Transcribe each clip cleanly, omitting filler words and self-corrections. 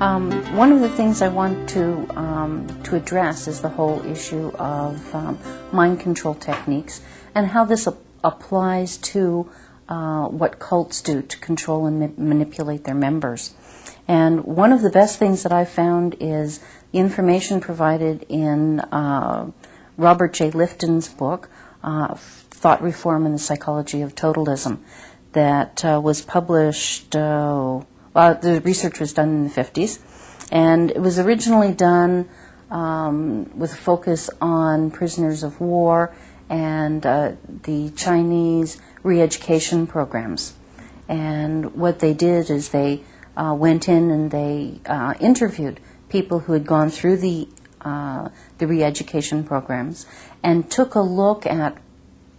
One of the things I want to address is the whole issue of mind control techniques and how this applies to what cults do to control and manipulate their members. And one of the best things that I've found is the information provided in Robert J. Lifton's book, Thought Reform and the Psychology of Totalism, that was published, the research was done in the 50s, and it was originally done with a focus on prisoners of war and the Chinese re-education programs. And what they did is they went in and they interviewed people who had gone through the re-education programs and took a look at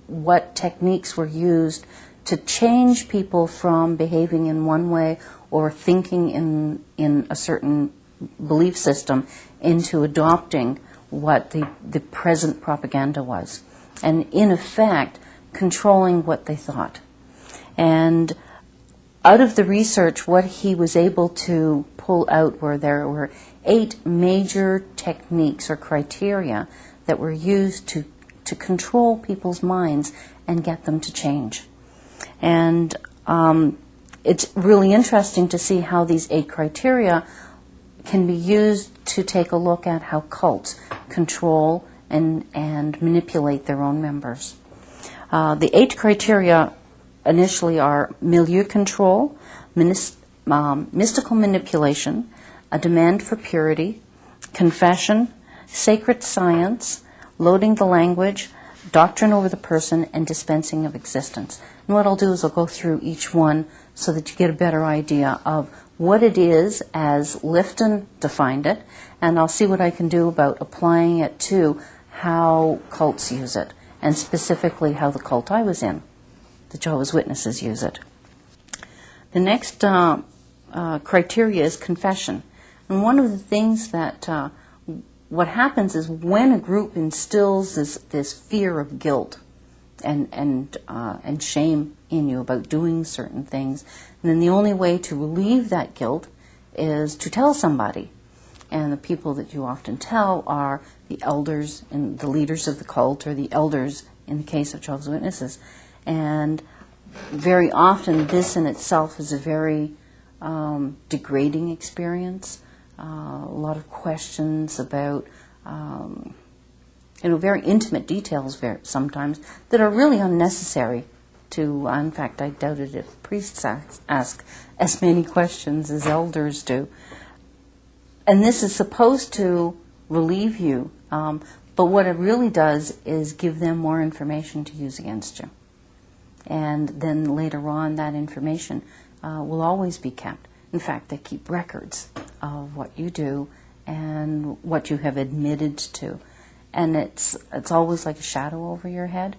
what techniques were used to change people from behaving in one way or thinking in a certain belief system into adopting what the present propaganda was, and in effect controlling what they thought. And out of the research, what he was able to pull out were there were 8 major techniques or criteria that were used to control people's minds and get them to change. And it's really interesting to see how these 8 criteria can be used to take a look at how cults control and manipulate their own members. The 8 criteria initially are milieu control, mystical manipulation, a demand for purity, confession, sacred science, loading the language, doctrine over the person, and dispensing of existence. And what I'll do is I'll go through each one so that you get a better idea of what it is as Lifton defined it, and I'll see what I can do about applying it to how cults use it, and specifically how the cult I was in, the Jehovah's Witnesses, use it. The next criteria is confession. And one of the things that what happens is when a group instills this fear of guilt and shame in you about doing certain things, and then the only way to relieve that guilt is to tell somebody. And the people that you often tell are the elders and the leaders of the cult, or the elders in the case of Jehovah's Witnesses. And very often this in itself is a very degrading experience. A lot of questions about very intimate details sometimes that are really unnecessary to, in fact, I doubt it if priests ask as many questions as elders do. And this is supposed to relieve you, but what it really does is give them more information to use against you. And then later on, that information will always be kept. In fact, they keep records of what you do and what you have admitted to. And it's always like a shadow over your head.